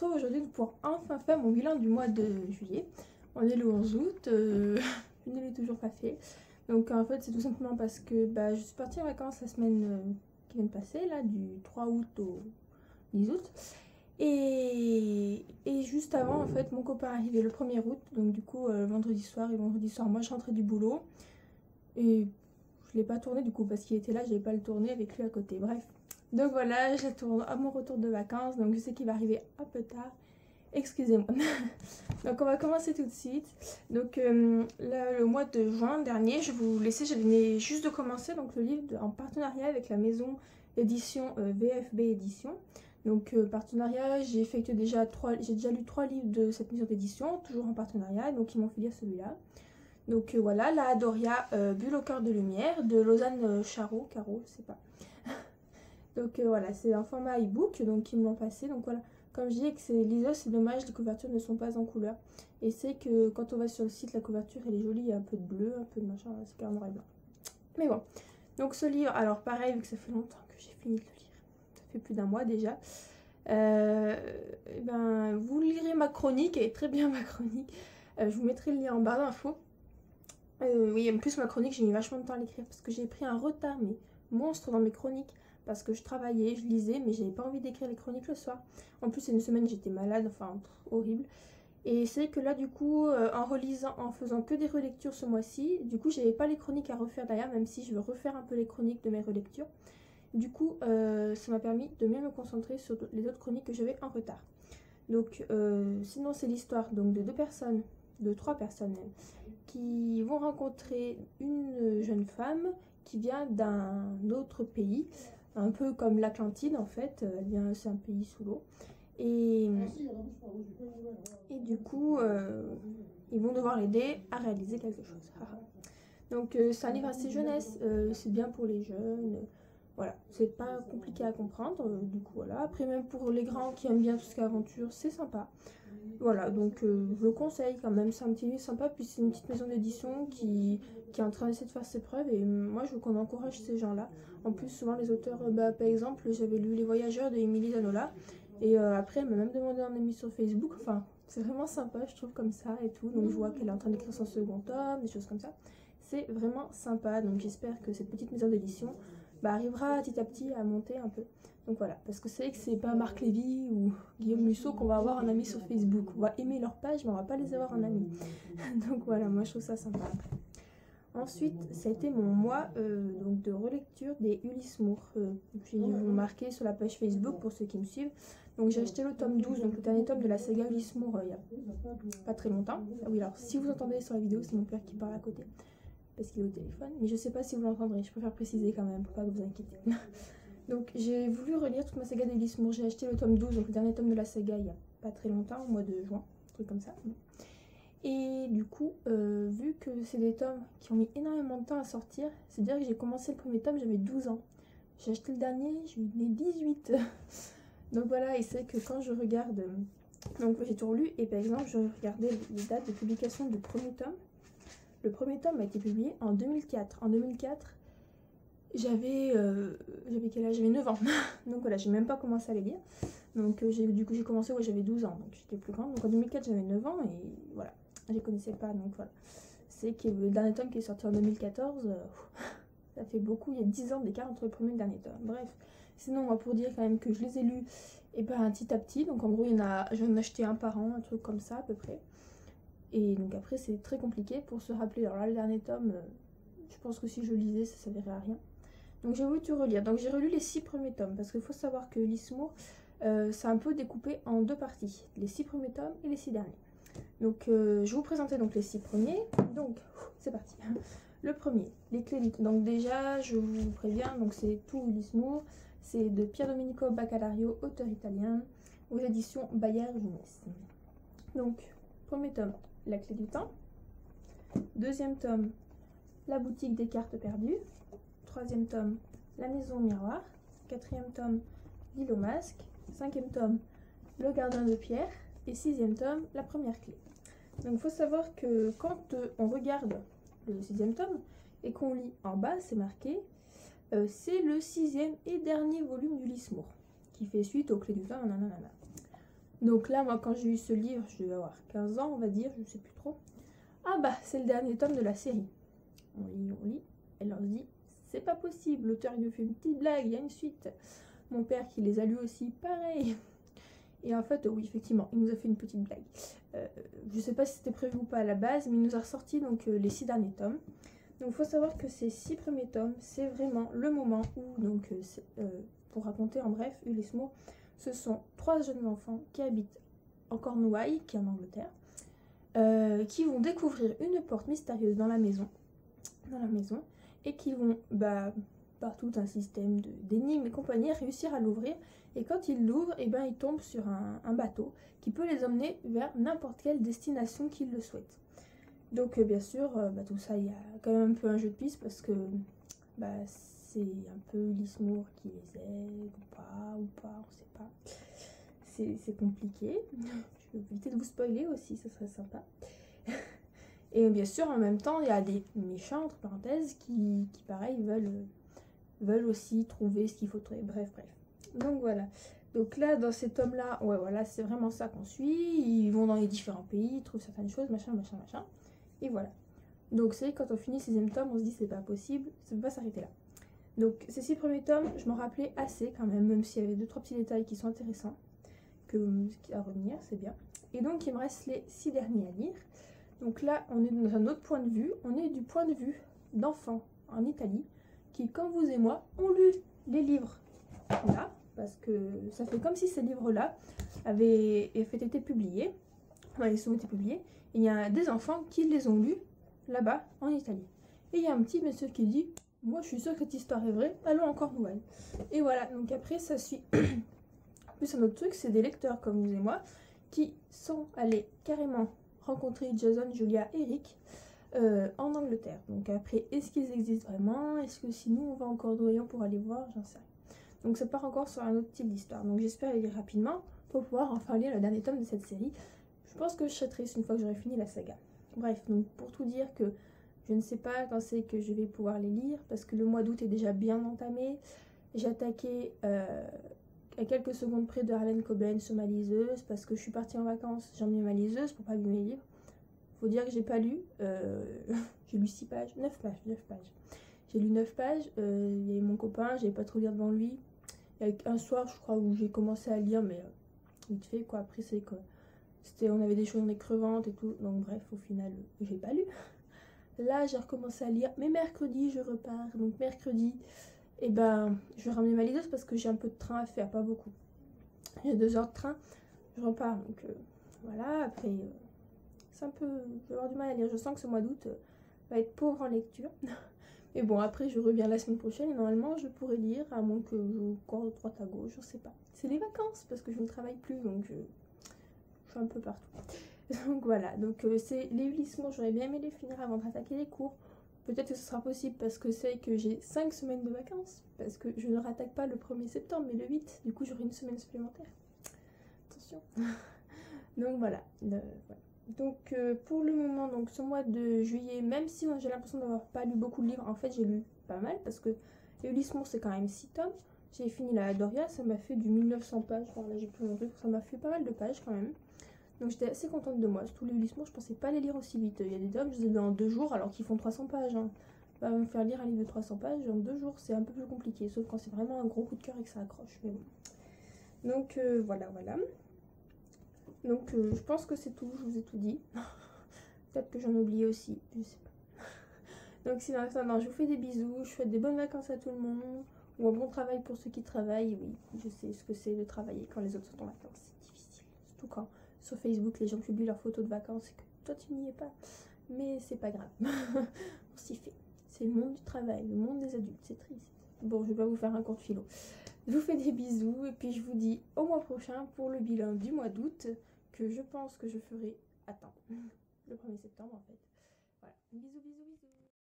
retrouve aujourd'hui pour enfin faire mon bilan du mois de juillet. On est le 11 août, je ne l'ai toujours pas fait. Donc en fait c'est tout simplement parce que je suis partie en vacances la semaine qui vient de passer, là du 3 août au 10 août. Et juste avant en fait mon copain est arrivé le 1er août, donc du coup vendredi soir moi je rentrais du boulot. Et je l'ai pas tourné du coup parce qu'il était là, j'avais pas le tourné avec lui à côté, bref. Donc voilà, je la tourne à mon retour de vacances, donc je sais qu'il va arriver un peu tard. Excusez-moi. Donc on va commencer tout de suite. Donc là, le mois de juin dernier, je vous laissais, je venais juste de commencer donc le livre en partenariat avec la maison d'édition VFB Édition. Donc partenariat, j'ai déjà lu 3 livres de cette maison d'édition, toujours en partenariat, donc ils m'ont fait lire celui-là. Donc voilà, la Doria Bulle au cœur de lumière de Lausanne Caro, je sais pas. Donc voilà, c'est un format e-book, donc ils me l'ont passé. Donc voilà, comme je dis que c'est l'ISO, c'est dommage, les couvertures ne sont pas en couleur. Et c'est que quand on va sur le site, la couverture elle est jolie, il y a un peu de bleu, un peu de machin, c'est carrément noir et blanc. Mais bon, donc ce livre, alors pareil, vu que ça fait longtemps que j'ai fini de le lire, ça fait plus d'un mois déjà. Vous lirez ma chronique, elle est très bien ma chronique. Je vous mettrai le lien en barre d'infos. Oui, en plus ma chronique, j'ai mis vachement de temps à l'écrire parce que j'ai pris un retard, mais monstre dans mes chroniques. Parce que je travaillais, je lisais, mais j'avais pas envie d'écrire les chroniques le soir. En plus, c'est une semaine, j'étais malade, enfin, horrible. Et c'est que là, du coup, en faisant que des relectures ce mois-ci, du coup, j'avais pas les chroniques à refaire d'ailleurs, même si je veux refaire un peu les chroniques de mes relectures. Du coup, ça m'a permis de mieux me concentrer sur les autres chroniques que j'avais en retard. Donc, sinon, c'est l'histoire donc de 3 personnes même, qui vont rencontrer une jeune femme qui vient d'un autre pays, un peu comme l'Atlantide en fait, c'est un pays sous l'eau. Et du coup, ils vont devoir l'aider à réaliser quelque chose. Donc c'est un livre assez jeunesse, c'est bien pour les jeunes. Voilà, c'est pas compliqué à comprendre, du coup voilà. Après même pour les grands qui aiment bien tout ce qui est aventure, c'est sympa. Voilà, donc je le conseille quand même, c'est un petit livre sympa, puis c'est une petite maison d'édition qui est en train d'essayer de faire ses preuves, et moi je veux qu'on encourage ces gens-là. En plus, souvent les auteurs, par exemple, j'avais lu Les Voyageurs de Émilie Zanola, et après elle m'a même demandé un ami sur Facebook, enfin c'est vraiment sympa je trouve comme ça et tout, donc je vois qu'elle est en train d'écrire son second tome, des choses comme ça. C'est vraiment sympa, donc j'espère que cette petite maison d'édition arrivera petit à petit à monter un peu. Donc voilà, parce que c'est vrai que c'est pas Marc Lévy ou Guillaume Musso qu'on va avoir un ami sur Facebook. On va aimer leur page, mais on va pas les avoir en ami. Donc voilà, moi je trouve ça sympa. Ensuite, ça a été mon mois donc de relecture des Ulysse Moore. J'ai dû vous marquer sur la page Facebook pour ceux qui me suivent. Donc j'ai acheté le tome 12, donc le dernier tome de la saga Ulysse Moore il y a pas très longtemps. Ah oui, alors si vous entendez sur la vidéo, c'est mon père qui parle à côté, parce qu'il est au téléphone. Mais je sais pas si vous l'entendrez, je préfère préciser quand même pour pas que vous inquiétez. Donc j'ai voulu relire toute ma saga d'Ulysse Moore. J'ai acheté le tome 12, donc le dernier tome de la saga il y a pas très longtemps, au mois de juin, un truc comme ça. Et du coup, vu que c'est des tomes qui ont mis énormément de temps à sortir, c'est-à-dire que j'ai commencé le premier tome, j'avais 12 ans. J'ai acheté le dernier, j'ai eu 18. Donc voilà, et c'est que quand je regarde, donc j'ai tout relu, et par exemple je regardais les dates de publication du premier tome. Le premier tome a été publié en 2004. En 2004, j'avais quel âge? J'avais 9 ans. Donc voilà, j'ai même pas commencé à les lire. Donc du coup j'ai commencé, ouais, j'avais 12 ans, donc j'étais plus grande. Donc en 2004 j'avais 9 ans et voilà, je les connaissais pas, donc voilà. C'est que le dernier tome qui est sorti en 2014, ça fait beaucoup, il y a 10 ans d'écart entre le premier et le dernier tome. Bref, sinon moi pour dire quand même que je les ai lus et petit à petit, donc en gros je vais en acheter un par an, un truc comme ça à peu près. Et donc après c'est très compliqué pour se rappeler. Alors là le dernier tome, je pense que si je lisais ça servirait à rien. Donc j'ai voulu tout relire. Donc j'ai relu les 6 premiers tomes, parce qu'il faut savoir que Ulysse Moore, c'est un peu découpé en 2 parties. Les 6 premiers tomes et les 6 derniers. Donc je vais vous présenter donc les 6 premiers. Donc c'est parti. Le premier, les clés du... Donc déjà je vous préviens, donc c'est tout Ulysse Moore. C'est de Pier Domenico Baccalario, auteur italien, aux éditions Bayard Jeunesse. Donc premier tome, La clé du temps. Deuxième tome, La boutique des cartes perdues. Troisième tome, La maison au miroir. Quatrième tome, L'île au masque. Cinquième tome, Le gardien de pierre. Et sixième tome, La première clé. Donc il faut savoir que quand on regarde le sixième tome et qu'on lit en bas, c'est marqué c'est le 6e et dernier volume d'Ulysse Moore, qui fait suite aux clés du temps, nanana. Donc là, moi, quand j'ai eu ce livre, je devais avoir 15 ans, on va dire, je ne sais plus trop. Ah bah, c'est le dernier tome de la série. On lit, et là on se dit, c'est pas possible, l'auteur il nous fait une petite blague, il y a une suite. Mon père qui les a lus aussi, pareil. Et en fait, oui, effectivement, il nous a fait une petite blague. Je sais pas si c'était prévu ou pas à la base, mais il nous a ressorti donc les 6 derniers tomes. Donc il faut savoir que ces 6 premiers tomes, c'est vraiment le moment où, donc, pour raconter en bref, Ulysse Moore, ce sont 3 jeunes enfants qui habitent en Cornouailles, qui est en Angleterre, qui vont découvrir une porte mystérieuse dans la maison, et qui vont, par tout un système d'énigmes et compagnie, réussir à l'ouvrir. Et quand ils l'ouvrent, ils tombent sur un bateau qui peut les emmener vers n'importe quelle destination qu'ils le souhaitent. Donc bien sûr, tout ça, il y a quand même un peu un jeu de piste parce que c'est un peu Ulysse Moore qui les aide ou pas, on sait pas. C'est compliqué. Je vais éviter de vous spoiler aussi, ce serait sympa. Et bien sûr, en même temps, il y a des méchants, entre parenthèses, qui pareil, veulent aussi trouver ce qu'il faut trouver. Bref. Donc voilà. Donc là, dans ces tomes-là, ouais, voilà, c'est vraiment ça qu'on suit. Ils vont dans les différents pays, ils trouvent certaines choses, machin. Et voilà. Donc c'est quand on finit le 6e tome, on se dit c'est pas possible, ça peut pas s'arrêter là. Donc ces 6 premiers tomes, je m'en rappelais assez quand même s'il y avait 2-3 petits détails qui sont intéressants à revenir, c'est bien. Et donc il me reste les 6 derniers à lire. Donc là, on est dans un autre point de vue, on est du point de vue d'enfants en Italie qui, comme vous et moi, ont lu les livres là, parce que ça fait comme si ces livres-là avaient été publiés, ils ont été publiés, et il y a des enfants qui les ont lus là-bas en Italie. Et il y a un petit monsieur qui dit, moi je suis sûre que cette histoire est vraie, allons encore nouvelle. Et voilà, donc après ça suit. En plus un autre truc, c'est des lecteurs comme vous et moi qui sont allés carrément rencontrer Jason, Julia et Rick en Angleterre. Donc après, est-ce qu'ils existent vraiment? Est-ce que si nous on va en Cornouailles pour aller voir? J'en sais rien. Donc ça part encore sur un autre type d'histoire. Donc j'espère les lire rapidement pour pouvoir enfin lire le dernier tome de cette série. Je pense que je serai triste une fois que j'aurai fini la saga. Bref, donc pour tout dire que je ne sais pas quand c'est que je vais pouvoir les lire parce que le mois d'août est déjà bien entamé. J'ai attaqué à quelques secondes près de Harlan Coben sur ma liseuse parce que je suis partie en vacances. J'ai emmené ma liseuse pour pas abîmer mes livres. Faut dire que j'ai pas lu. J'ai lu 6 pages, 9 pages. J'ai lu 9 pages. Il y avait mon copain, j'avais pas trop lire devant lui. Il y a un soir, je crois, où j'ai commencé à lire, mais vite fait quoi. Après, c'est quoi. On avait des choses crevantes et tout. Donc bref, au final, j'ai pas lu. Là, j'ai recommencé à lire. Mais mercredi, je repars. Donc mercredi, je vais ramener ma liseuse parce que j'ai un peu de train à faire, pas beaucoup. J'ai 2 heures de train. Je repars. Donc voilà, après, c'est un peu... Je vais avoir du mal à lire. Je sens que ce mois d'août va être pauvre en lecture. Mais bon, après, je reviens la semaine prochaine et normalement, je pourrai lire, à moins que je cours de droite à gauche, je sais pas. C'est les vacances parce que je ne travaille plus, donc je suis un peu partout. Donc voilà, donc c'est les Ulysse Moore, j'aurais bien aimé les finir avant d'attaquer les cours. Peut-être que ce sera possible parce que c'est que j'ai 5 semaines de vacances, parce que je ne rattaque pas le 1er septembre, mais le 8, du coup j'aurai une semaine supplémentaire. Attention. Donc voilà, Donc pour le moment, donc ce mois de juillet, même si j'ai l'impression d'avoir pas lu beaucoup de livres, en fait j'ai lu pas mal parce que Ulysse Moore c'est quand même 6 tomes. J'ai fini la Doria, ça m'a fait du 1900 pages, enfin là j'ai plus mon truc, ça m'a fait pas mal de pages quand même. Donc j'étais assez contente de moi, surtout les Ulysse Moore, je pensais pas les lire aussi vite. Il y a des tomes, je les ai lus en 2 jours alors qu'ils font 300 pages. Bah, me faire lire un livre de 300 pages en 2 jours, c'est un peu plus compliqué, sauf quand c'est vraiment un gros coup de cœur et que ça accroche. Mais bon. Donc voilà. Donc je pense que c'est tout, je vous ai tout dit. Peut-être que j'en ai oublié aussi, je sais pas. Donc sinon, je vous fais des bisous, je souhaite des bonnes vacances à tout le monde, ou un bon travail pour ceux qui travaillent. Oui, je sais ce que c'est de travailler quand les autres sont en vacances, c'est difficile. Surtout quand sur Facebook les gens publient leurs photos de vacances et que toi tu n'y es pas. Mais c'est pas grave, on s'y fait. C'est le monde du travail, le monde des adultes, c'est triste. Bon, je vais pas vous faire un cours de philo. Je vous fais des bisous et puis je vous dis au mois prochain pour le bilan du mois d'août que je pense que je ferai le 1er septembre en fait. Voilà, bisous.